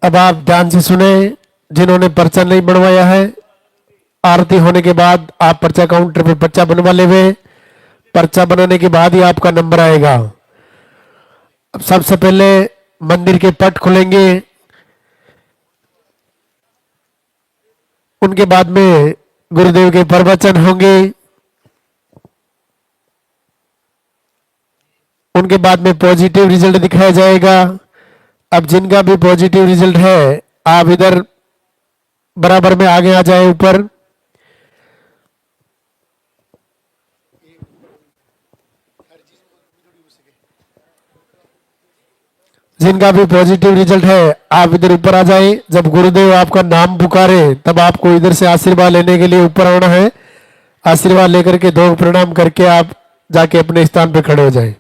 अब आप ध्यान से सुने, जिन्होंने पर्चा नहीं बनवाया है, आरती होने के बाद आप पर्चा काउंटर पे पर्चा बनवा लेवे। पर्चा बनाने के बाद ही आपका नंबर आएगा। अब सबसे पहले मंदिर के पट खुलेंगे, उनके बाद में गुरुदेव के प्रवचन होंगे, उनके बाद में पॉजिटिव रिजल्ट दिखाया जाएगा। अब जिनका भी पॉजिटिव रिजल्ट है, आप इधर बराबर में आगे आ जाए ऊपर। जिनका भी पॉजिटिव रिजल्ट है, आप इधर ऊपर आ जाए। जब गुरुदेव आपका नाम पुकारे, तब आपको इधर से आशीर्वाद लेने के लिए ऊपर आना है। आशीर्वाद लेकर के दो प्रणाम करके आप जाके अपने स्थान पर खड़े हो जाए।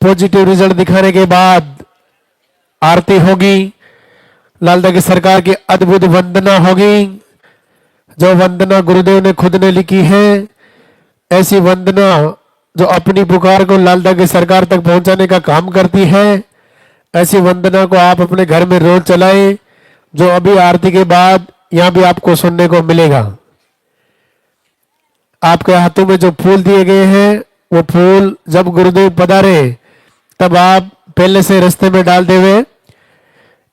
पॉजिटिव रिजल्ट दिखाने के बाद आरती होगी, लालदा की सरकार की अद्भुत वंदना होगी। जो वंदना गुरुदेव ने खुद ने लिखी है, ऐसी वंदना जो अपनी पुकार को लालदा की सरकार तक पहुंचाने का काम करती है, ऐसी वंदना को आप अपने घर में रोज चलाएं। जो अभी आरती के बाद यहां भी आपको सुनने को मिलेगा। आपके हाथों में जो फूल दिए गए हैं, वो फूल जब गुरुदेव पधारे तब आप पहले से रास्ते में डाल देवे।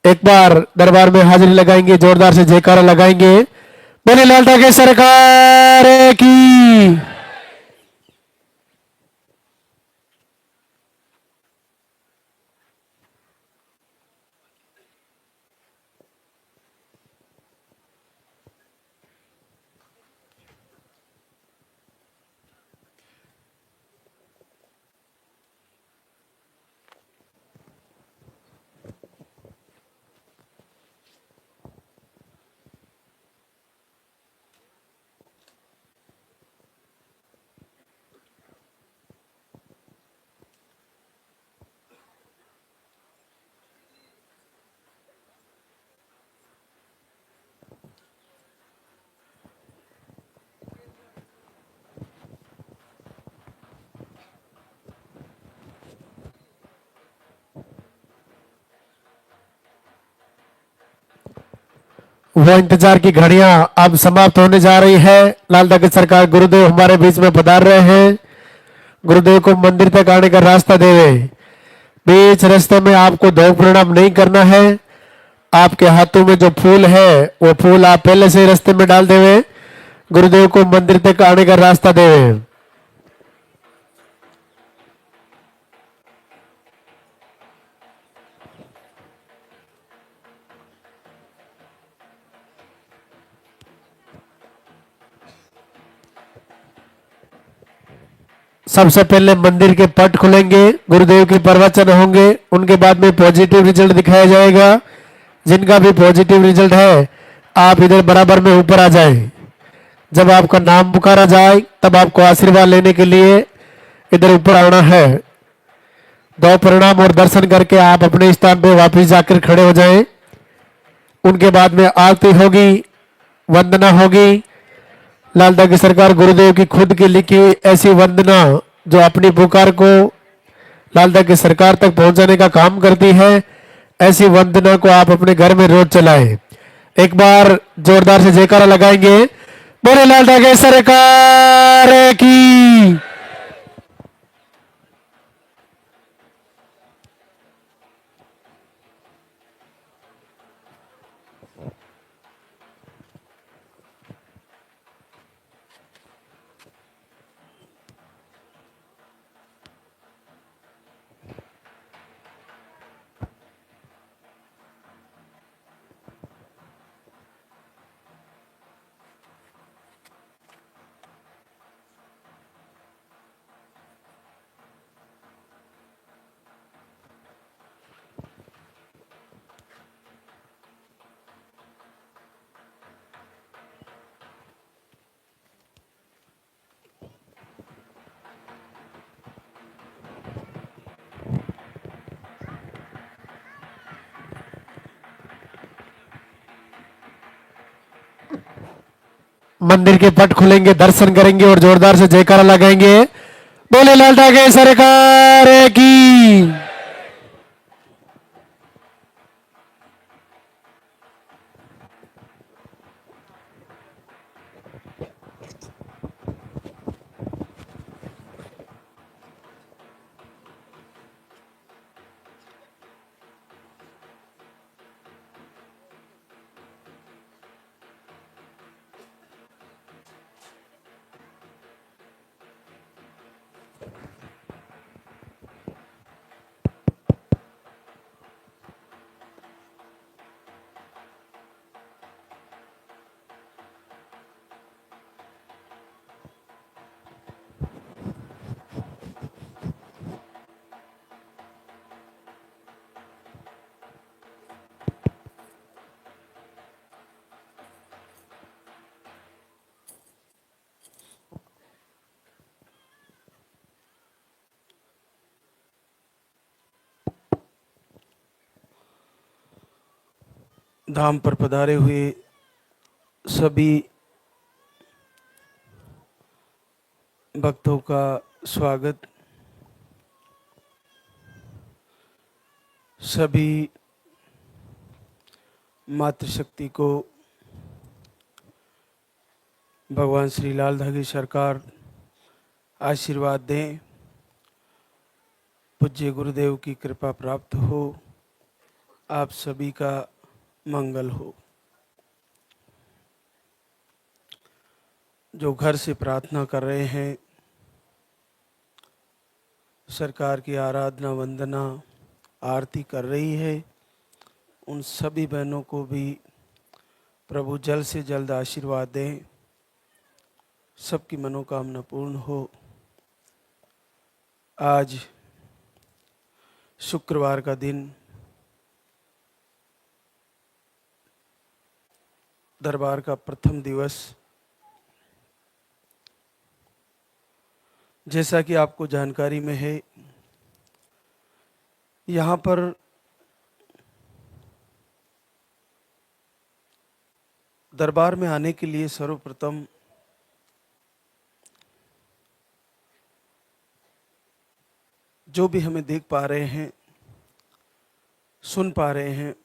एक बार दरबार में हाजिरी लगाएंगे, जोरदार से जयकारा लगाएंगे, बोले लालदा की सरकार की। वो इंतजार की घड़ियां अब समाप्त होने जा रही है। लालदा की सरकार गुरुदेव हमारे बीच में पधार रहे हैं। गुरुदेव को मंदिर तक आने का रास्ता देवे। बीच रास्ते में आपको दो प्रणाम नहीं करना है। आपके हाथों में जो फूल है, वो फूल आप पहले से रास्ते में डाल देवे। गुरुदेव को मंदिर तक आने का रास्ता देवे। सबसे पहले मंदिर के पट खुलेंगे, गुरुदेव के प्रवचन होंगे, उनके बाद में पॉजिटिव रिजल्ट दिखाया जाएगा। जिनका भी पॉजिटिव रिजल्ट है, आप इधर बराबर में ऊपर आ जाएं। जब आपका नाम पुकारा जाए, तब आपको आशीर्वाद लेने के लिए इधर ऊपर आना है। दो प्रणाम और दर्शन करके आप अपने स्थान पर वापस जाकर खड़े हो जाएं। उनके बाद में आरती होगी, वंदना होगी। लालदा की सरकार गुरुदेव की खुद की लिखी ऐसी वंदना जो अपनी पुकार को लालदा की सरकार तक पहुंचाने का काम करती है, ऐसी वंदना को आप अपने घर में रोज चलाएं। एक बार जोरदार से जयकारा लगाएंगे, बोले लालदा की सरकार की। मंदिर के पट खुलेंगे, दर्शन करेंगे और जोरदार से जयकारा लगाएंगे। बोले लाल ठाकरे सरकार की। धाम पर पधारे हुए सभी भक्तों का स्वागत। सभी मातृशक्ति को भगवान श्री लाल धागी सरकार आशीर्वाद दें, पूज्य गुरुदेव की कृपा प्राप्त हो, आप सभी का मंगल हो। जो घर से प्रार्थना कर रहे हैं, सरकार की आराधना वंदना आरती कर रही है, उन सभी बहनों को भी प्रभु जल्द से जल्द आशीर्वाद दें, सबकी मनोकामना पूर्ण हो। आज शुक्रवार का दिन दरबार का प्रथम दिवस, जैसा कि आपको जानकारी में है, यहाँ पर दरबार में आने के लिए सर्वप्रथम जो भी हमें देख पा रहे हैं, सुन पा रहे हैं,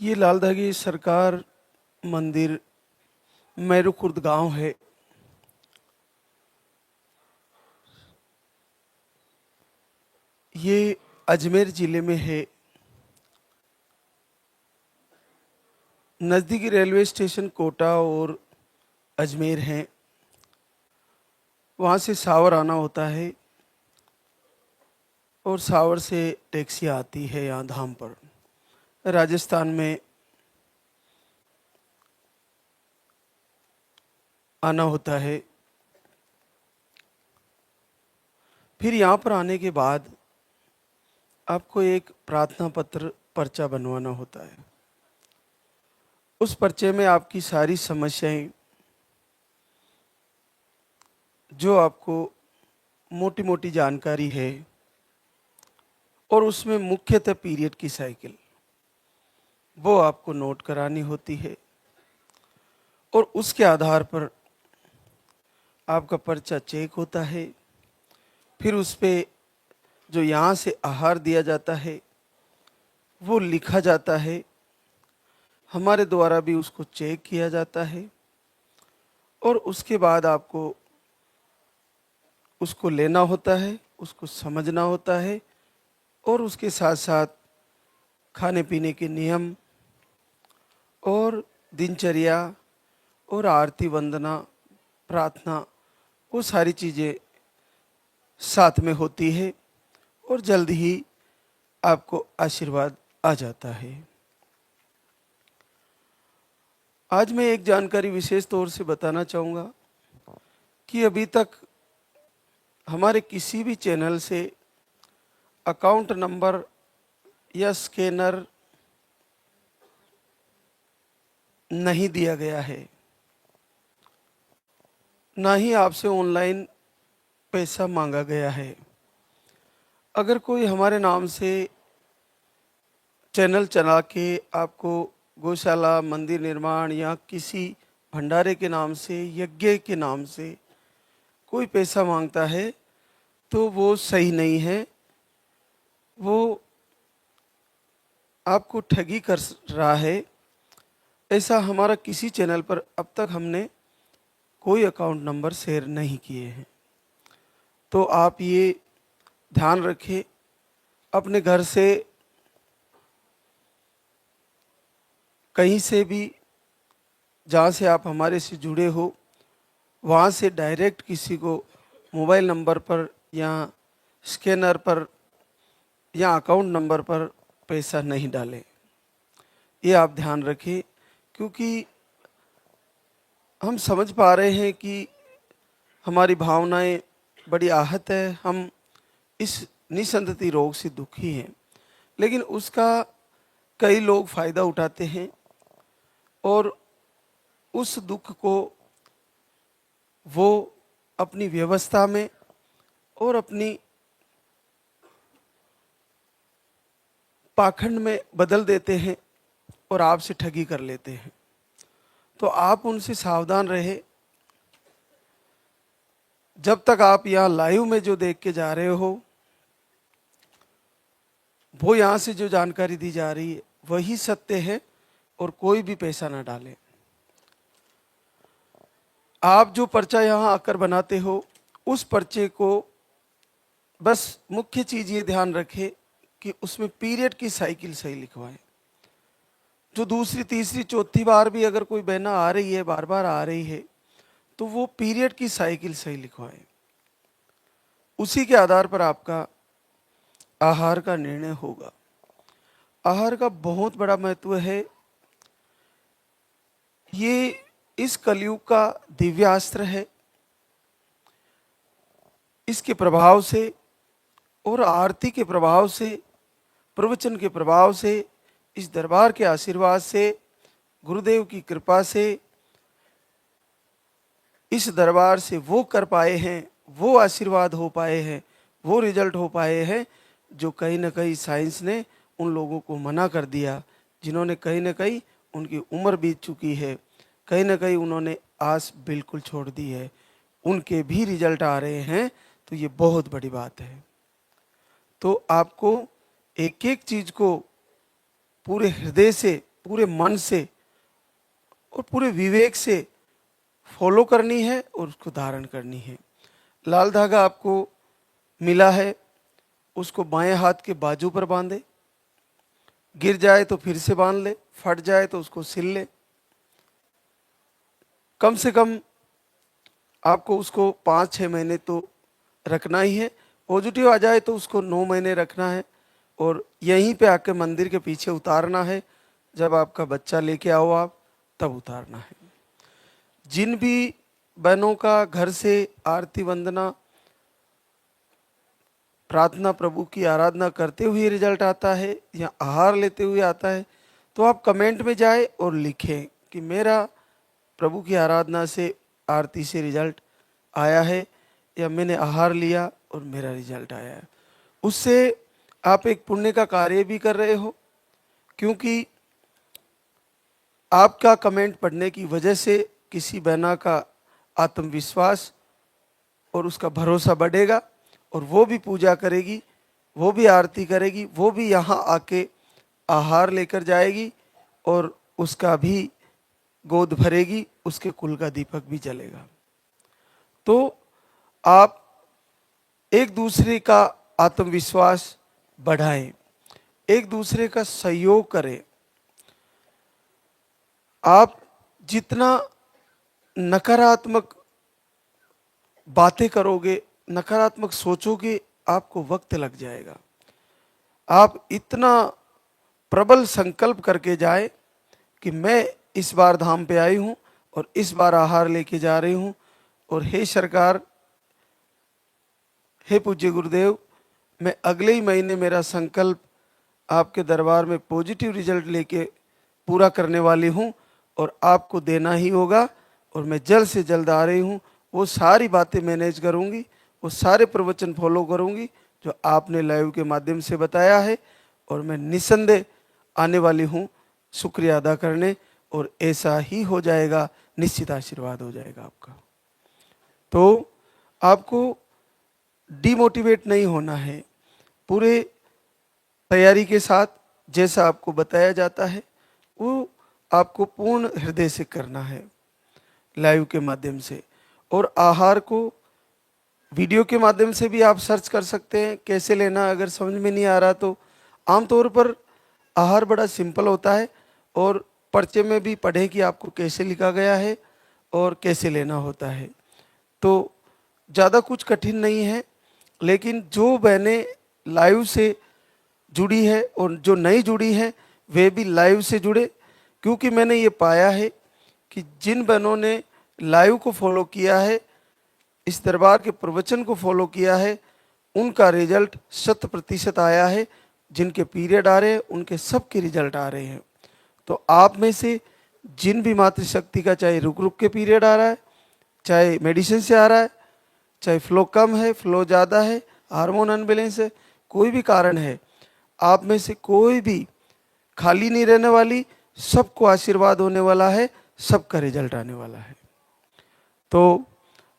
ये लाल धागी सरकार मंदिर मैरू खुर्द गांव है। ये अजमेर जिले में है। नज़दीकी रेलवे स्टेशन कोटा और अजमेर हैं। वहाँ से सावर आना होता है और सावर से टैक्सी आती है यहाँ धाम पर। राजस्थान में आना होता है। फिर यहाँ पर आने के बाद आपको एक प्रार्थना पत्र पर्चा बनवाना होता है। उस पर्चे में आपकी सारी समस्याएं, जो आपको मोटी मोटी जानकारी है, और उसमें मुख्यतः पीरियड की साइकिल, वो आपको नोट करानी होती है। और उसके आधार पर आपका पर्चा चेक होता है। फिर उस पर जो यहाँ से आहार दिया जाता है वो लिखा जाता है, हमारे द्वारा भी उसको चेक किया जाता है, और उसके बाद आपको उसको लेना होता है, उसको समझना होता है, और उसके साथ साथ खाने पीने के नियम और दिनचर्या और आरती वंदना प्रार्थना, वो सारी चीज़ें साथ में होती है, और जल्द ही आपको आशीर्वाद आ जाता है। आज मैं एक जानकारी विशेष तौर से बताना चाहूँगा कि अभी तक हमारे किसी भी चैनल से अकाउंट नंबर या स्कैनर नहीं दिया गया है, ना ही आपसे ऑनलाइन पैसा मांगा गया है। अगर कोई हमारे नाम से चैनल चला के आपको गौशाला, मंदिर निर्माण या किसी भंडारे के नाम से, यज्ञ के नाम से कोई पैसा मांगता है तो वो सही नहीं है। वो आपको ठगी कर रहा है। ऐसा हमारा किसी चैनल पर अब तक हमने कोई अकाउंट नंबर शेयर नहीं किए हैं। तो आप ये ध्यान रखें, अपने घर से कहीं से भी जहाँ से आप हमारे से जुड़े हो वहाँ से डायरेक्ट किसी को मोबाइल नंबर पर या स्कैनर पर या अकाउंट नंबर पर पैसा नहीं डालें। ये आप ध्यान रखें, क्योंकि हम समझ पा रहे हैं कि हमारी भावनाएं बड़ी आहत है, हम इस निसंतति रोग से दुखी हैं, लेकिन उसका कई लोग फ़ायदा उठाते हैं और उस दुख को वो अपनी व्यवस्था में और अपनी पाखंड में बदल देते हैं और आपसे ठगी कर लेते हैं। तो आप उनसे सावधान रहे। जब तक आप यहाँ लाइव में जो देख के जा रहे हो, वो यहाँ से जो जानकारी दी जा रही है वही सत्य है और कोई भी पैसा ना डाले। आप जो पर्चा यहाँ आकर बनाते हो उस पर्चे को बस मुख्य चीज ये ध्यान रखें कि उसमें पीरियड की साइकिल सही लिखवाएं। जो दूसरी, तीसरी, चौथी बार भी अगर कोई बहना आ रही है, बार बार आ रही है, तो वो पीरियड की साइकिल सही लिखवाएं। उसी के आधार पर आपका आहार का निर्णय होगा। आहार का बहुत बड़ा महत्व है। ये इस कलयुग का दिव्यास्त्र है। इसके प्रभाव से और आरती के प्रभाव से, प्रवचन के प्रभाव से, इस दरबार के आशीर्वाद से, गुरुदेव की कृपा से, इस दरबार से वो कर पाए हैं, वो आशीर्वाद हो पाए हैं, वो रिजल्ट हो पाए हैं जो कहीं ना कहीं साइंस ने उन लोगों को मना कर दिया, जिन्होंने कहीं ना कहीं उनकी उम्र बीत चुकी है, कहीं ना कहीं उन्होंने आस बिल्कुल छोड़ दी है, उनके भी रिजल्ट आ रहे हैं। तो ये बहुत बड़ी बात है। तो आपको एक एक चीज को पूरे हृदय से, पूरे मन से और पूरे विवेक से फॉलो करनी है और उसको धारण करनी है। लाल धागा आपको मिला है, उसको बाएं हाथ के बाजू पर बांधे, गिर जाए तो फिर से बांध ले, फट जाए तो उसको सिल ले। कम से कम आपको उसको 5-6 महीने तो रखना ही है। पॉजिटिव आ जाए तो उसको 9 महीने रखना है और यहीं पे आके मंदिर के पीछे उतारना है। जब आपका बच्चा लेके आओ आप, तब उतारना है। जिन भी बहनों का घर से आरती वंदना प्रार्थना प्रभु की आराधना करते हुए रिजल्ट आता है या आहार लेते हुए आता है, तो आप कमेंट में जाए और लिखें कि मेरा प्रभु की आराधना से, आरती से रिजल्ट आया है या मैंने आहार लिया और मेरा रिजल्ट आया है। उससे आप एक पुण्य का कार्य भी कर रहे हो, क्योंकि आपका कमेंट पढ़ने की वजह से किसी बहना का आत्मविश्वास और उसका भरोसा बढ़ेगा और वो भी पूजा करेगी, वो भी आरती करेगी, वो भी यहाँ आके आहार लेकर जाएगी और उसका भी गोद भरेगी, उसके कुल का दीपक भी जलेगा। तो आप एक दूसरे का आत्मविश्वास बढ़ाएं, एक दूसरे का सहयोग करें। आप जितना नकारात्मक बातें करोगे, नकारात्मक सोचोगे, आपको वक्त लग जाएगा। आप इतना प्रबल संकल्प करके जाए कि मैं इस बार धाम पे आई हूँ और इस बार आहार लेके जा रही हूँ, और हे सरकार, हे पूज्य गुरुदेव, मैं अगले ही महीने मेरा संकल्प आपके दरबार में पॉजिटिव रिजल्ट लेके पूरा करने वाली हूँ और आपको देना ही होगा, और मैं जल्द से जल्द आ रही हूँ। वो सारी बातें मैनेज करूँगी, वो सारे प्रवचन फॉलो करूँगी जो आपने लाइव के माध्यम से बताया है, और मैं निसंदेह आने वाली हूँ शुक्रिया अदा करने, और ऐसा ही हो जाएगा, निश्चित आशीर्वाद हो जाएगा आपका। तो आपको डिमोटिवेट नहीं होना है, पूरे तैयारी के साथ जैसा आपको बताया जाता है वो आपको पूर्ण हृदय से करना है लाइव के माध्यम से। और आहार को वीडियो के माध्यम से भी आप सर्च कर सकते हैं कैसे लेना, अगर समझ में नहीं आ रहा तो। आमतौर पर आहार बड़ा सिंपल होता है, और पर्चे में भी पढ़ें कि आपको कैसे लिखा गया है और कैसे लेना होता है। तो ज़्यादा कुछ कठिन नहीं है, लेकिन जो बहनें लाइव से जुड़ी है और जो नहीं जुड़ी है वे भी लाइव से जुड़े, क्योंकि मैंने ये पाया है कि जिन बहनों ने लाइव को फॉलो किया है, इस दरबार के प्रवचन को फॉलो किया है, उनका रिजल्ट 100% आया है। जिनके पीरियड आ रहे हैं उनके सबके रिजल्ट आ रहे हैं। तो आप में से जिन भी मातृशक्ति का चाहे रुक रुक के पीरियड आ रहा है, चाहे मेडिसिन से आ रहा है, चाहे फ्लो कम है, फ्लो ज़्यादा है, हार्मोन अनबैलेंस है, कोई भी कारण है, आप में से कोई भी खाली नहीं रहने वाली, सबको आशीर्वाद होने वाला है, सबका रिजल्ट आने वाला है। तो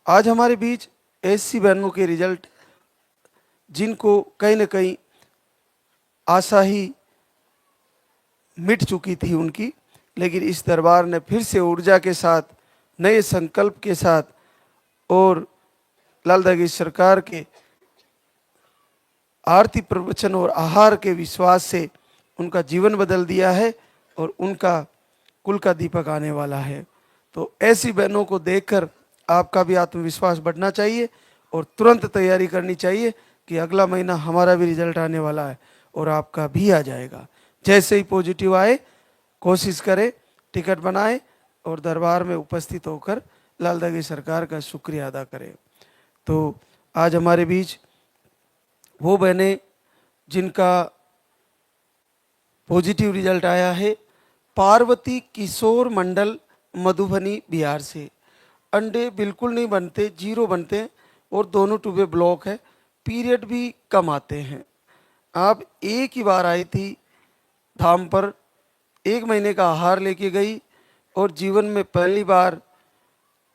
आज हमारे बीच ऐसी बहनों के रिजल्ट जिनको कहीं ना कहीं आशा ही मिट चुकी थी उनकी, लेकिन इस दरबार ने फिर से ऊर्जा के साथ, नए संकल्प के साथ और लाल दागी सरकार के आरती प्रवचन और आहार के विश्वास से उनका जीवन बदल दिया है और उनका कुल का दीपक आने वाला है। तो ऐसी बहनों को देखकर आपका भी आत्मविश्वास बढ़ना चाहिए और तुरंत तैयारी करनी चाहिए कि अगला महीना हमारा भी रिजल्ट आने वाला है और आपका भी आ जाएगा। जैसे ही पॉजिटिव आए कोशिश करें, टिकट बनाएं और दरबार में उपस्थित होकर लाल दागी सरकार का शुक्रिया अदा करें। तो आज हमारे बीच वो बहनें जिनका पॉजिटिव रिजल्ट आया है, पार्वती किशोर मंडल मधुबनी बिहार से। अंडे बिल्कुल नहीं बनते, 0 बनते हैं और दोनों ट्यूबें ब्लॉक है, पीरियड भी कम आते हैं। आप एक ही बार आई थी धाम पर, 1 महीने का आहार लेके गई और जीवन में पहली बार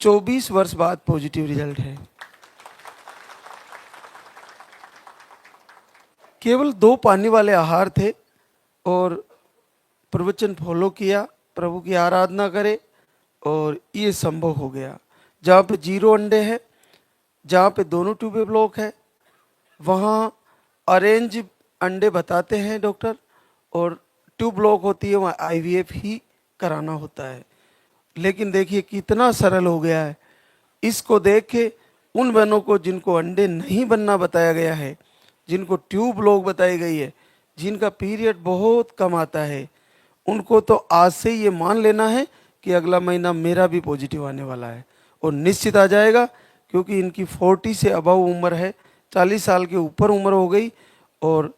24 वर्ष बाद पॉजिटिव रिजल्ट है। केवल 2 पानी वाले आहार थे और प्रवचन फॉलो किया, प्रभु की आराधना करे और ये संभव हो गया। जहाँ पे 0 अंडे हैं, जहाँ पे दोनों ट्यूबें ब्लॉक है, वहाँ ऑरेंज अंडे बताते हैं डॉक्टर, और ट्यूब ब्लॉक होती है वहाँ IVF ही कराना होता है। लेकिन देखिए कितना सरल हो गया है। इसको देख के उन बहनों को जिनको अंडे नहीं बनना बताया गया है, जिनको ट्यूब ब्लॉक बताई गई है, जिनका पीरियड बहुत कम आता है, उनको तो आज से ही ये मान लेना है कि अगला महीना मेरा भी पॉजिटिव आने वाला है और निश्चित आ जाएगा, क्योंकि इनकी 40 से अबव उम्र है, 40 साल के ऊपर उम्र हो गई। और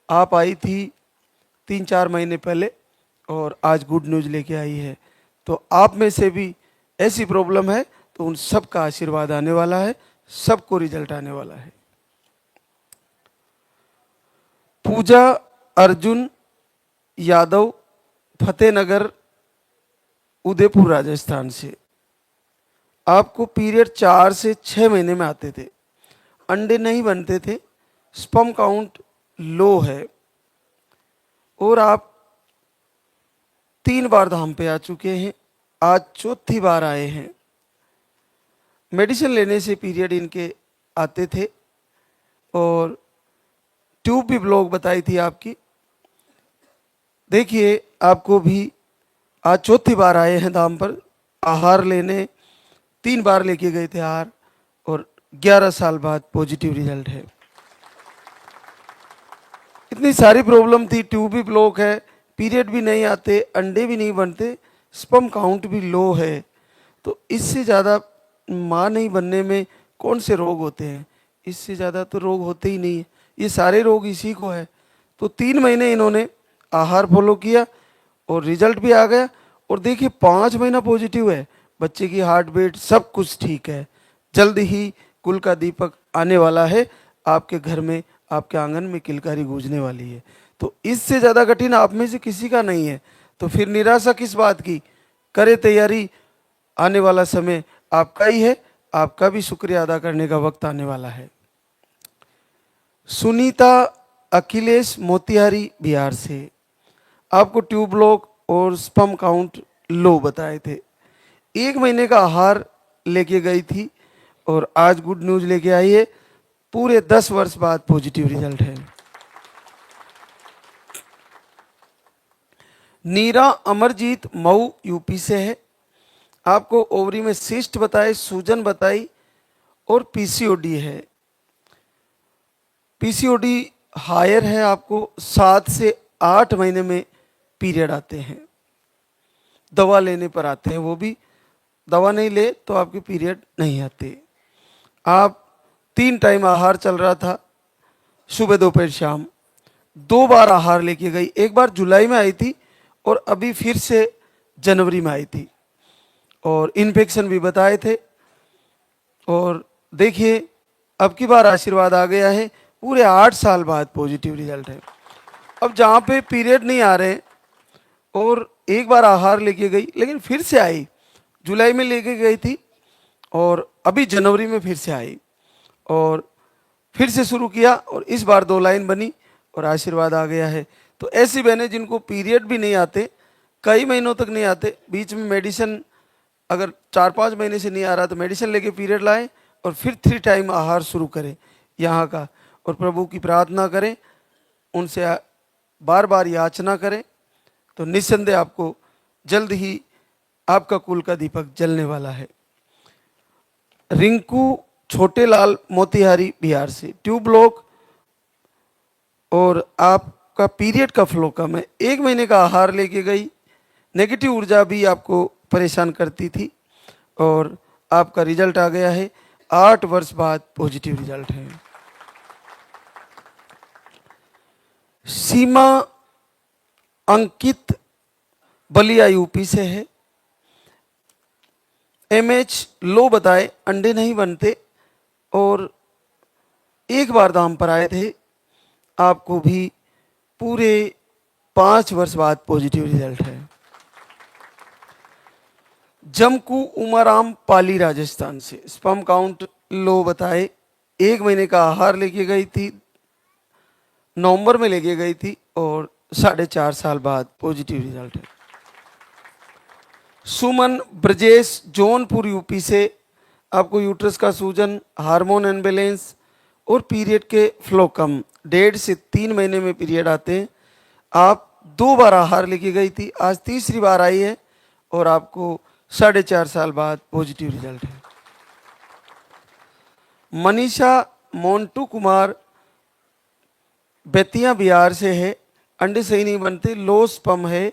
आप आई थी 3-4 महीने पहले और आज गुड न्यूज़ लेके आई है। तो आप में से भी ऐसी प्रॉब्लम है तो उन सब का आशीर्वाद आने वाला है, सबको रिजल्ट आने वाला है। पूजा अर्जुन यादव, फतेहनगर, उदयपुर, राजस्थान से। आपको पीरियड 4 से 6 महीने में आते थे, अंडे नहीं बनते थे, स्पर्म काउंट लो है और आप 3 बार धाम पे आ चुके हैं, आज 4थी बार आए हैं। मेडिसिन लेने से पीरियड इनके आते थे और ट्यूब भी ब्लॉक बताई थी आपकी। देखिए आपको भी आज 4थी बार आए हैं धाम पर आहार लेने, 3 बार लेके गए थे आहार और 11 साल बाद पॉजिटिव रिजल्ट है। इतनी सारी प्रॉब्लम थी, ट्यूब भी ब्लॉक है, पीरियड भी नहीं आते, अंडे भी नहीं बनते, स्पर्म काउंट भी लो है। तो इससे ज़्यादा माँ नहीं बनने में कौन से रोग होते हैं? इससे ज़्यादा तो रोग होते ही नहीं है, ये सारे रोग इसी को है। तो 3 महीने इन्होंने आहार फॉलो किया और रिजल्ट भी आ गया। और देखिए 5 महीना पॉजिटिव है, बच्चे की हार्ट बीट सब कुछ ठीक है। जल्द ही कुल का दीपक आने वाला है, आपके घर में, आपके आंगन में किलकारी गूंजने वाली है। तो इससे ज़्यादा कठिन आप में से किसी का नहीं है। तो फिर निराशा किस बात की? करे तैयारी, आने वाला समय आपका ही है, आपका भी शुक्रिया अदा करने का वक्त आने वाला है। सुनीता अखिलेश मोतिहारी बिहार से, आपको ट्यूब ब्लॉक और स्पर्म काउंट लो बताए थे। 1 महीने का आहार लेके गई थी और आज गुड न्यूज लेके आई है, पूरे 10 वर्ष बाद पॉजिटिव रिजल्ट है। नीरा अमरजीत मऊ यूपी से है, आपको ओवरी में सिस्ट बताए, सूजन बताई और पीसीओडी है। पीसीओडी हायर है, आपको 7 से 8 महीने में पीरियड आते हैं, दवा लेने पर आते हैं, वो भी दवा नहीं ले तो आपके पीरियड नहीं आते। आप 3 टाइम आहार चल रहा था, सुबह दोपहर शाम, 2 बार आहार लेके गई, एक बार जुलाई में आई थी और अभी फिर से जनवरी में आई थी, और इन्फेक्शन भी बताए थे। और देखिए अब की बार आशीर्वाद आ गया है, पूरे 8 साल बाद पॉजिटिव रिजल्ट है। अब जहाँ पे पीरियड नहीं आ रहे और एक बार आहार लेके गई लेकिन फिर से आई, जुलाई में लेके गई थी और अभी जनवरी में फिर से आई और फिर से शुरू किया और इस बार 2 लाइन बनी और आशीर्वाद आ गया है। तो ऐसी बहनें जिनको पीरियड भी नहीं आते, कई महीनों तक नहीं आते, बीच में मेडिसिन अगर 4-5 महीने से नहीं आ रहा तो मेडिसिन लेके पीरियड लाएं और फिर 3 टाइम आहार शुरू करें यहाँ का, और प्रभु की प्रार्थना करें, उनसे बार बार याचना करें, तो निस्संदेह आपको जल्द ही आपका कुल का दीपक जलने वाला है। रिंकू छोटेलाल मोतिहारी बिहार से, ट्यूब ब्लॉक और आपका पीरियड का फ्लो कम है, 1 महीने का आहार लेके गई, नेगेटिव ऊर्जा भी आपको परेशान करती थी और आपका रिजल्ट आ गया है, 8 वर्ष बाद पॉजिटिव रिजल्ट है। सीमा अंकित बलिया यूपी से है, एमएच लो बताए, अंडे नहीं बनते और एक बार दाम पर आए थे, आपको भी पूरे 5 वर्ष बाद पॉजिटिव रिजल्ट है। जमकू उमाराम पाली राजस्थान से, स्पर्म काउंट लो बताए, 1 महीने का आहार लेके गई थी, नवंबर में लेके गई थी और 4.5 साल बाद पॉजिटिव रिजल्ट है। सुमन ब्रजेश जौनपुर यूपी से, आपको यूट्रस का सूजन, हार्मोन अनबैलेंस और पीरियड के फ्लो कम, 1.5 से 3 महीने में पीरियड आते हैं। आप 2 बार आहार लेके गई थी, आज तीसरी बार आई है और आपको 4.5 साल बाद पॉजिटिव रिजल्ट है। मनीषा मोन्टू कुमार बेतिया बिहार से है, अंडे सही नहीं बनते, लो स्पर्म है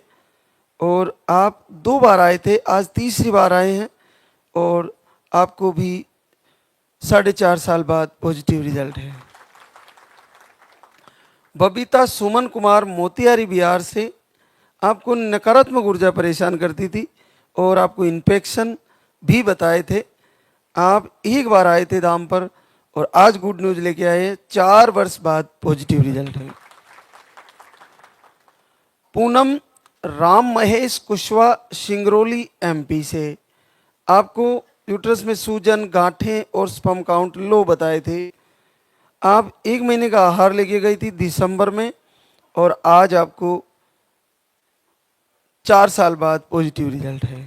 और आप 2 बार आए थे, आज तीसरी बार आए हैं और आपको भी 4.5 साल बाद पॉजिटिव रिजल्ट है। बबीता सुमन कुमार मोतिहारी बिहार से, आपको नकारात्मक ऊर्जा परेशान करती थी और आपको इन्फेक्शन भी बताए थे, आप 1 बार आए थे दाम पर और आज गुड न्यूज लेके आए हैं, 4 वर्ष बाद पॉजिटिव रिजल्ट है। पूनम राम महेश कुशवाहा सिंगरौली एमपी से, आपको यूट्रस में सूजन, गांठें और स्पर्म काउंट लो बताए थे, आप 1 महीने का आहार लेके गई थी दिसंबर में और आज आपको 4 साल बाद पॉजिटिव रिजल्ट है।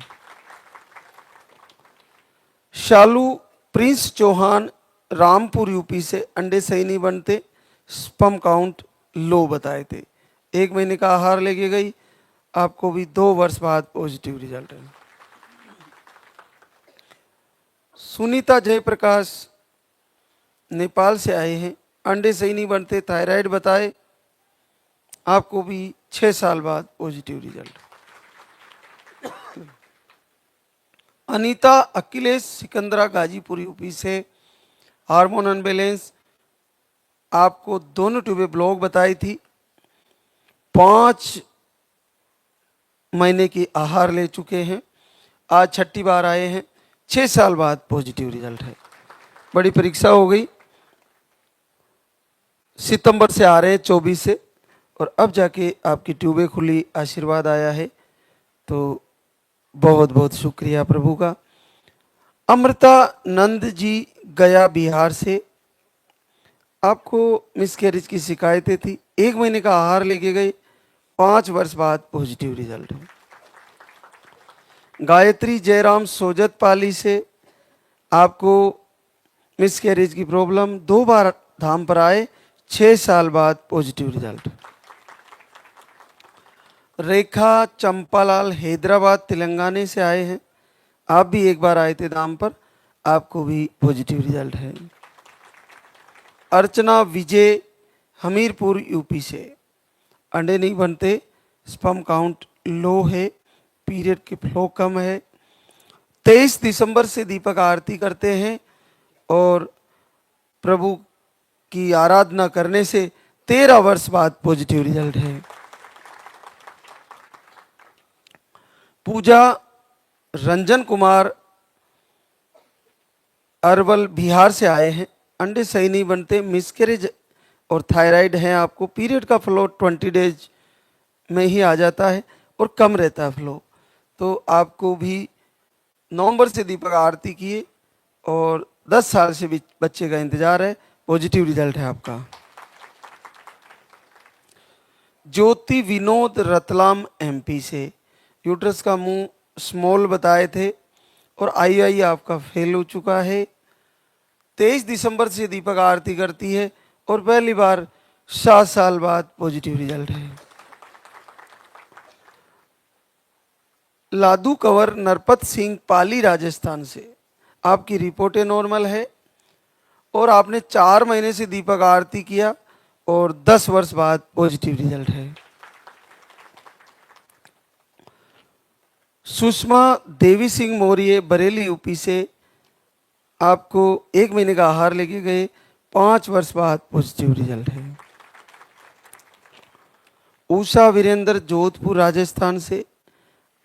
शालू प्रिंस चौहान रामपुर यूपी से, अंडे सही नहीं बनते, स्पर्म काउंट लो बताए थे, 1 महीने का आहार लेके गई, आपको भी 2 वर्ष बाद पॉजिटिव रिजल्ट है। सुनीता जयप्रकाश नेपाल से आए हैं, अंडे सही नहीं बनते, थायराइड बताए, आपको भी 6 साल बाद positive result. Anita Akhilesh Sikandra Ghazipur UP से, हार्मोन अनबैलेंस, आपको दोनों ट्यूबें ब्लॉक बताई थी, 5 महीने की आहार ले चुके हैं, आज 6ठी बार आए हैं, 6 साल बाद पॉजिटिव रिजल्ट है। बड़ी परीक्षा हो गई, सितंबर से आ रहे हैं 24 से और अब जाके आपकी ट्यूबें खुली, आशीर्वाद आया है, तो बहुत बहुत शुक्रिया प्रभु का। अमृता नंद जी गया बिहार से, आपको मिसकैरेज की शिकायतें थी, 1 महीने का आहार लेके गए, 5 वर्ष बाद पॉजिटिव रिजल्ट है। गायत्री जयराम सोजत पाली से, आपको मिसकैरेज की प्रॉब्लम, 2 बार धाम पर आए, 6 साल बाद पॉजिटिव रिजल्ट। रेखा चंपालाल हैदराबाद तेलंगाना से आए हैं, आप भी 1 बार आए थे धाम पर, आपको भी पॉजिटिव रिजल्ट है। अर्चना विजय हमीरपुर यूपी से, अंडे नहीं बनते, स्पर्म काउंट लो है, पीरियड के फ्लो कम है। 23 दिसंबर से दीपक आरती करते हैं और प्रभु की आराधना करने से 13 वर्ष बाद पॉजिटिव रिजल्ट है। पूजा रंजन कुमार अरवल बिहार से आए हैं, अंडे सही नहीं बनते, मिसकैरेज और थायराइड है आपको, पीरियड का फ्लो 20 डेज में ही आ जाता है और कम रहता है फ्लो। तो आपको भी नवंबर से दीपक आरती किए और 10 साल से भी बच्चे का इंतजार है, पॉजिटिव रिजल्ट है आपका। ज्योति विनोद रतलाम एमपी से, यूट्रस का मुंह स्मॉल बताए थे और आई आपका फेल हो चुका है। 23 दिसंबर से दीपक आरती करती है और पहली बार 7 साल बाद पॉजिटिव रिजल्ट है। लादू कंवर नरपत सिंह पाली राजस्थान से, आपकी रिपोर्टें नॉर्मल है और आपने 4 महीने से दीपक आरती किया और 10 वर्ष बाद पॉजिटिव रिजल्ट है। सुषमा देवी सिंह मौर्य बरेली यूपी से, आपको 1 महीने का आहार लेके गए, 5 वर्ष बाद पॉजिटिव रिजल्ट है। उषा वीरेंद्र जोधपुर राजस्थान से,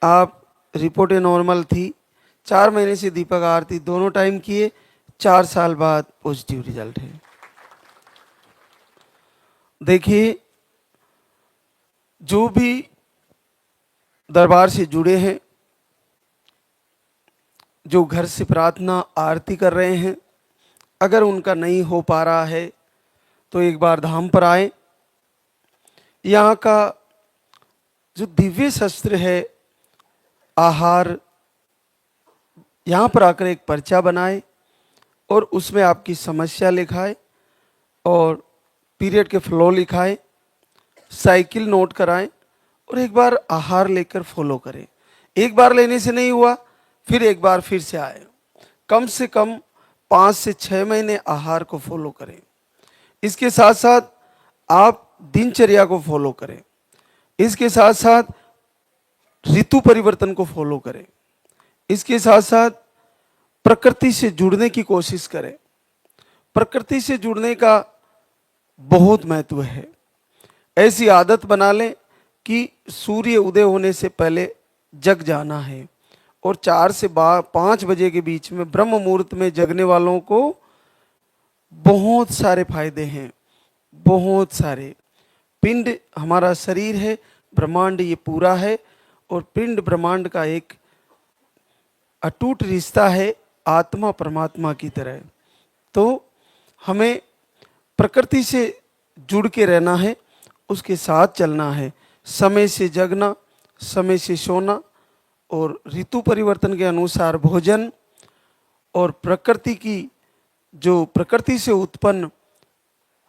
आप रिपोर्टें नॉर्मल थी, 4 महीने से दीपक आरती दोनों टाइम किए, 4 साल बाद पॉजिटिव रिजल्ट है। देखिए, जो भी दरबार से जुड़े हैं, जो घर से प्रार्थना आरती कर रहे हैं, अगर उनका नहीं हो पा रहा है तो एक बार धाम पर आए। यहाँ का जो दिव्य शस्त्र है आहार, यहाँ पर आकर एक पर्चा बनाए और उसमें आपकी समस्या लिखाए और पीरियड के फ्लो लिखाए, साइकिल नोट कराएं और एक बार आहार लेकर फॉलो करें। एक बार लेने से नहीं हुआ, फिर एक बार फिर से आए, कम से कम 5 से 6 महीने आहार को फॉलो करें। इसके साथ साथ आप दिनचर्या को फॉलो करें, इसके साथ साथ ऋतु परिवर्तन को फॉलो करें, इसके साथ साथ प्रकृति से जुड़ने की कोशिश करें। प्रकृति से जुड़ने का बहुत महत्व है। ऐसी आदत बना लें कि सूर्य उदय होने से पहले जग जाना है और 4 से 5 बजे के बीच में ब्रह्म मुहूर्त में जगने वालों को बहुत सारे फायदे हैं, बहुत सारे। पिंड हमारा शरीर है, ब्रह्मांड ये पूरा है और पिंड ब्रह्मांड का एक अटूट रिश्ता है आत्मा परमात्मा की तरह। तो हमें प्रकृति से जुड़ के रहना है, उसके साथ चलना है, समय से जगना, समय से सोना और ऋतु परिवर्तन के अनुसार भोजन और प्रकृति की जो प्रकृति से उत्पन्न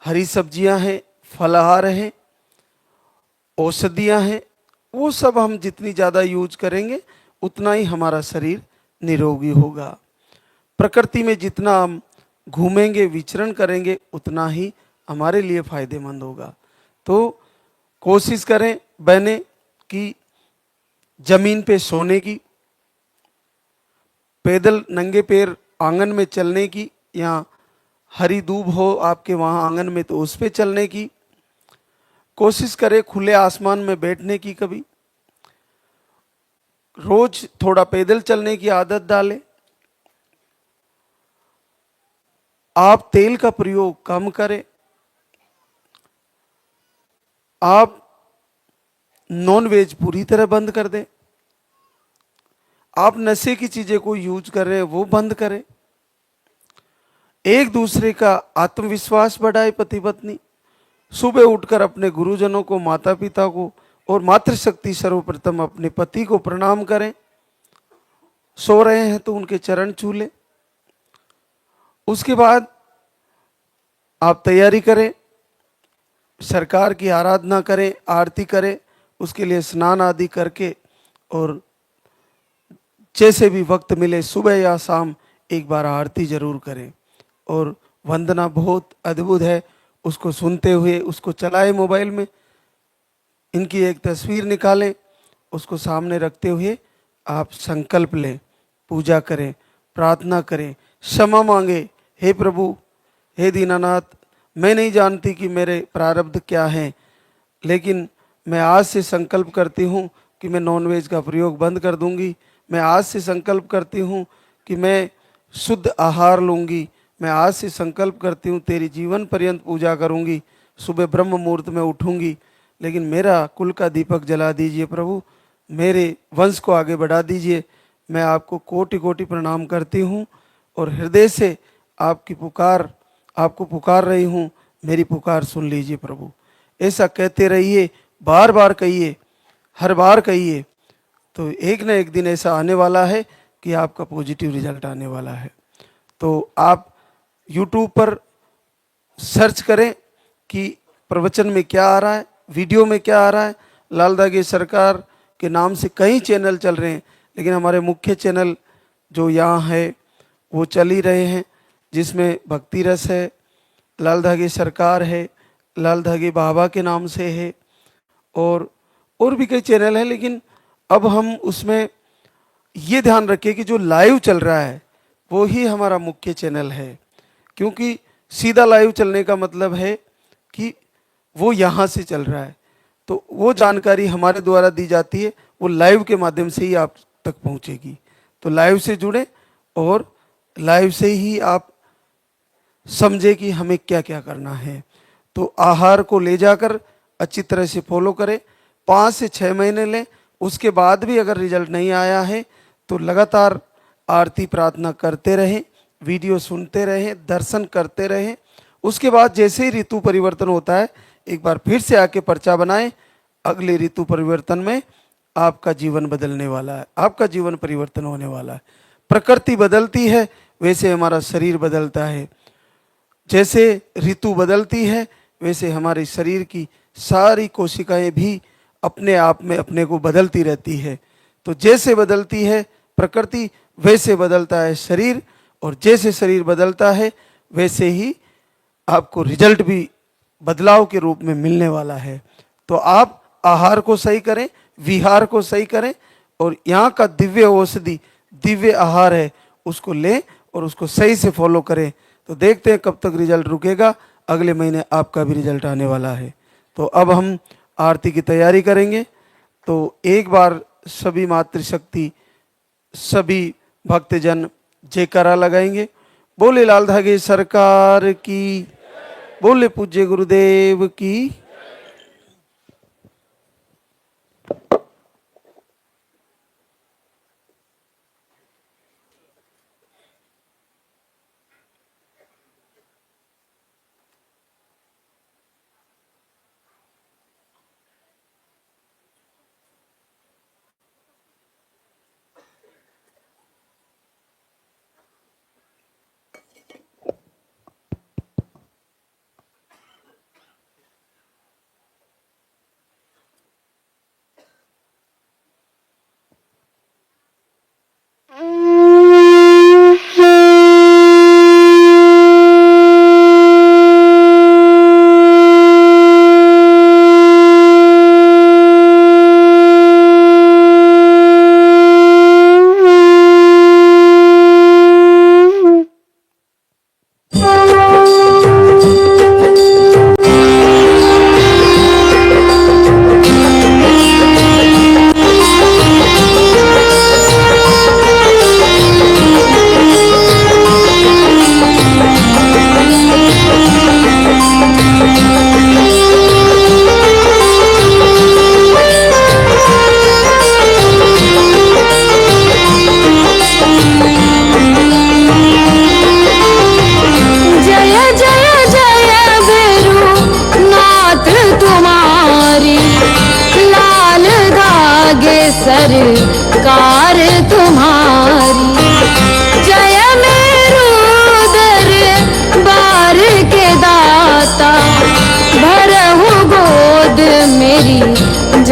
हरी सब्जियां हैं, फलाहार हैं, औषधियां हैं, वो सब हम जितनी ज़्यादा यूज करेंगे उतना ही हमारा शरीर निरोगी होगा। प्रकृति में जितना हम घूमेंगे, विचरण करेंगे, उतना ही हमारे लिए फायदेमंद होगा। तो कोशिश करें बहने कि जमीन पे सोने की, पैदल नंगे पैर आंगन में चलने की, या हरी दूब हो आपके वहाँ आंगन में तो उस पे चलने की कोशिश करें। खुले आसमान में बैठने की, कभी रोज थोड़ा पैदल चलने की आदत डालें। आप तेल का प्रयोग कम करें। आप नॉन वेज पूरी तरह बंद कर दें। आप नशे की चीजें को यूज कर रहे हैं वो बंद करें। एक दूसरे का आत्मविश्वास बढ़ाए पति पत्नी। सुबह उठकर अपने गुरुजनों को, माता पिता को और मातृशक्ति सर्वप्रथम अपने पति को प्रणाम करें। सो रहे हैं तो उनके चरण छू लें। उसके बाद आप तैयारी करें, सरकार की आराधना करें, आरती करें, उसके लिए स्नान आदि करके, और जैसे भी वक्त मिले सुबह या शाम एक बार आरती जरूर करें। और वंदना बहुत अद्भुत है, उसको सुनते हुए उसको चलाएं मोबाइल में, इनकी एक तस्वीर निकालें, उसको सामने रखते हुए आप संकल्प लें, पूजा करें, प्रार्थना करें, क्षमा मांगे। हे प्रभु, हे दीनानाथ, मैं नहीं जानती कि मेरे प्रारब्ध क्या हैं, लेकिन मैं आज से संकल्प करती हूँ कि मैं नॉनवेज का प्रयोग बंद कर दूंगी। मैं आज से संकल्प करती हूँ कि मैं शुद्ध आहार लूंगी। मैं आज से संकल्प करती हूँ तेरी जीवन पर्यंत पूजा करूंगी, सुबह ब्रह्म मुहूर्त में उठूंगी, लेकिन मेरा कुल का दीपक जला दीजिए प्रभु, मेरे वंश को आगे बढ़ा दीजिए। मैं आपको कोटि कोटि प्रणाम करती हूँ और हृदय से आपको पुकार रही हूँ, मेरी पुकार सुन लीजिए प्रभु। ऐसा कहते रहिए, बार बार कहिए, हर बार कहिए, तो एक ना एक दिन ऐसा आने वाला है कि आपका पॉजिटिव रिजल्ट आने वाला है। तो आप YouTube पर सर्च करें कि प्रवचन में क्या आ रहा है, वीडियो में क्या आ रहा है। लाल दागे सरकार के नाम से कई चैनल चल रहे हैं, लेकिन हमारे मुख्य चैनल जो यहाँ है वो चल ही रहे हैं, जिसमें भक्ति रस है, लाल धागे सरकार है, लाल धागे बाबा के नाम से है, और भी कई चैनल हैं। लेकिन अब हम उसमें ये ध्यान रखें कि जो लाइव चल रहा है वो ही हमारा मुख्य चैनल है, क्योंकि सीधा लाइव चलने का मतलब है कि वो यहाँ से चल रहा है, तो वो जानकारी हमारे द्वारा दी जाती है, वो लाइव के माध्यम से ही आप तक पहुँचेगी। तो लाइव से जुड़े और लाइव से ही आप समझे कि हमें क्या क्या करना है। तो आहार को ले जाकर अच्छी तरह से फॉलो करें, 5 से 6 महीने लें। उसके बाद भी अगर रिजल्ट नहीं आया है तो लगातार आरती प्रार्थना करते रहें, वीडियो सुनते रहें, दर्शन करते रहें। उसके बाद जैसे ही ऋतु परिवर्तन होता है एक बार फिर से आके पर्चा बनाएं। अगले ऋतु परिवर्तन में आपका जीवन बदलने वाला है, आपका जीवन परिवर्तन होने वाला है। प्रकृति बदलती है वैसे हमारा शरीर बदलता है, जैसे ऋतु बदलती है वैसे हमारे शरीर की सारी कोशिकाएं भी अपने आप में अपने को बदलती रहती है। तो जैसे बदलती है प्रकृति वैसे बदलता है शरीर, और जैसे शरीर बदलता है वैसे ही आपको रिजल्ट भी बदलाव के रूप में मिलने वाला है। तो आप आहार को सही करें, विहार को सही करें, और यहाँ का दिव्य औषधि, दिव्य आहार है, उसको लें और उसको सही से फॉलो करें। तो देखते हैं कब तक रिजल्ट रुकेगा, अगले महीने आपका भी रिजल्ट आने वाला है। तो अब हम आरती की तैयारी करेंगे। तो एक बार सभी मातृशक्ति, सभी भक्तजन जयकारा लगाएंगे। बोले लाल धागे सरकार की, बोले पूज्य गुरुदेव की।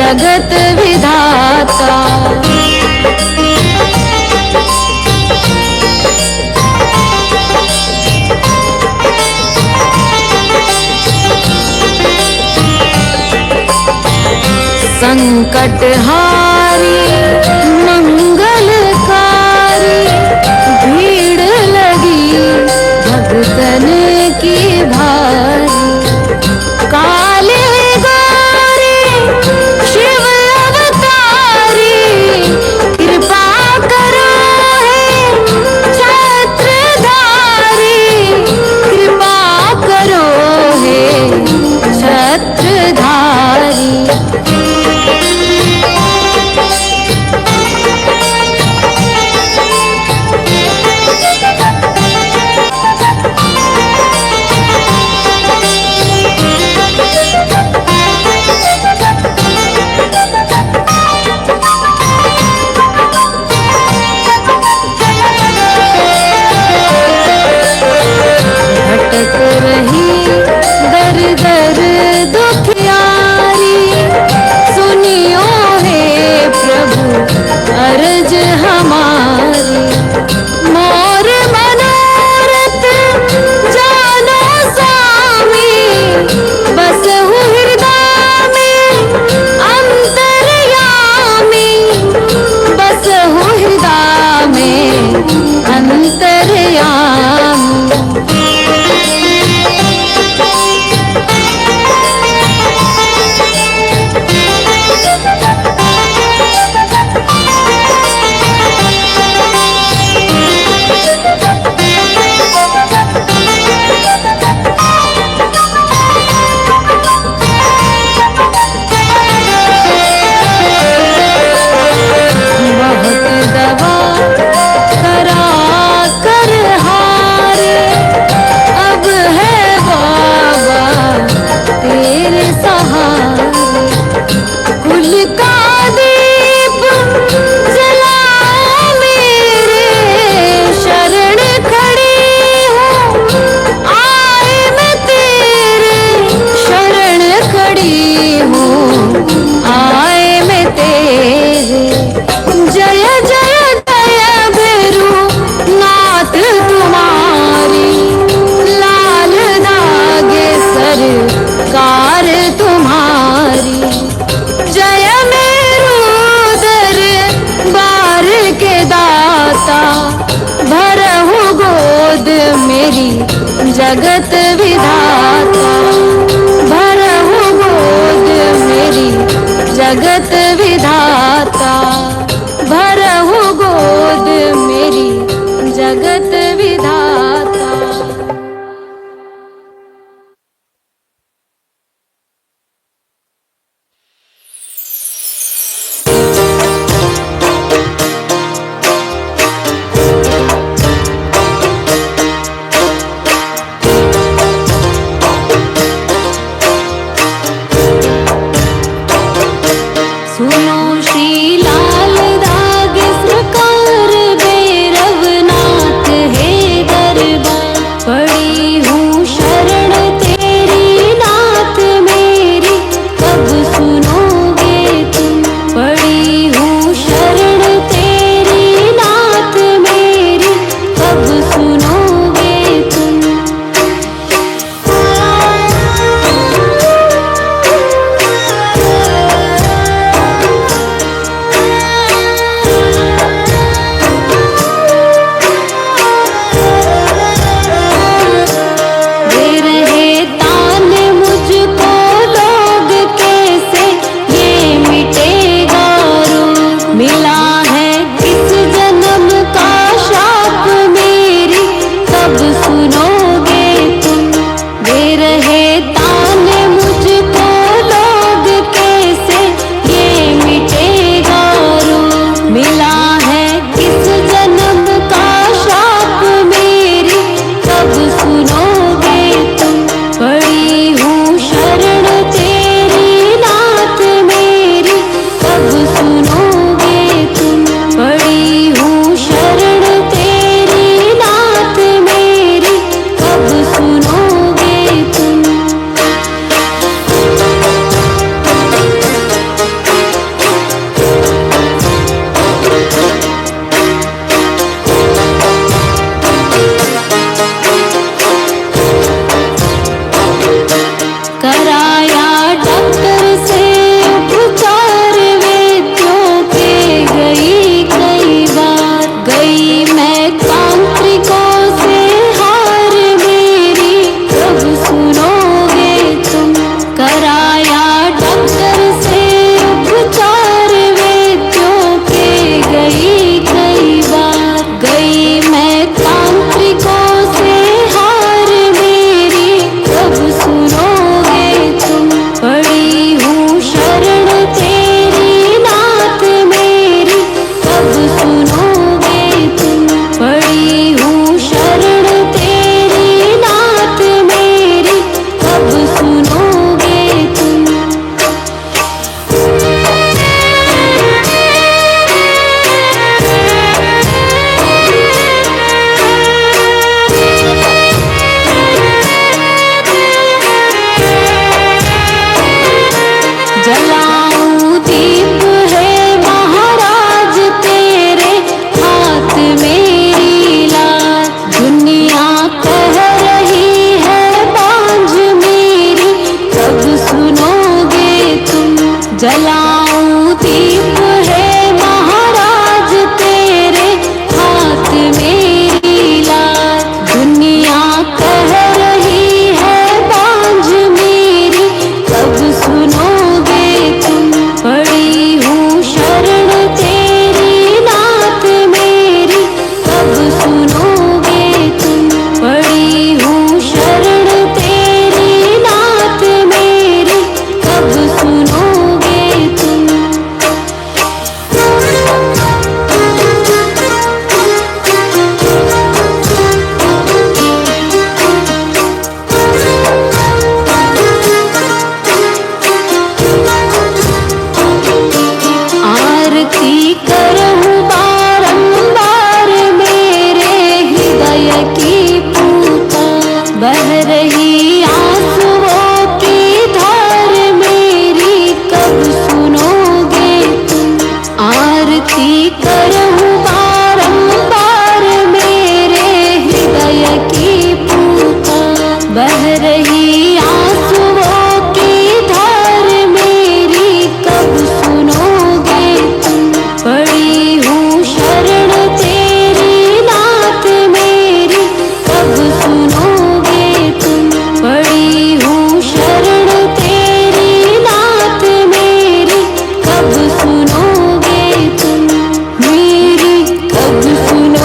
जगत विधाता। संकट हारी मंगलकारी, भीड़ लगी भक्तन की भारी। काले गोरे शिव अवतारी, कृपा करो हे छत्रधारी, कृपा करो हे छत्रधारी। भटक रही दर दर दुखियारी, सुनियो हे प्रभु अर्ज हमारी। मोर मनोरथ जानो स्वामी, बसहु हृदय में अंतर्यामी, बसहु हृदय में अंतर्यामी। बहुत दवा करा कर हारे, अब है बाबा तेरे सहारे। कुल का दीप जलाओ मेरे, शरण खड़ी हूँ आए मैं तेरे, शरण खड़ी हूँ आए मैं तेरे। जय जय जय भैरू नाथ तुम्हारी, लाल दागे सरकार तुम्हारी। जय मेरू दरबार के दाता, भरहु गोद मेरी जगत विधाता, भरहु गोद मेरी जगत विधाता।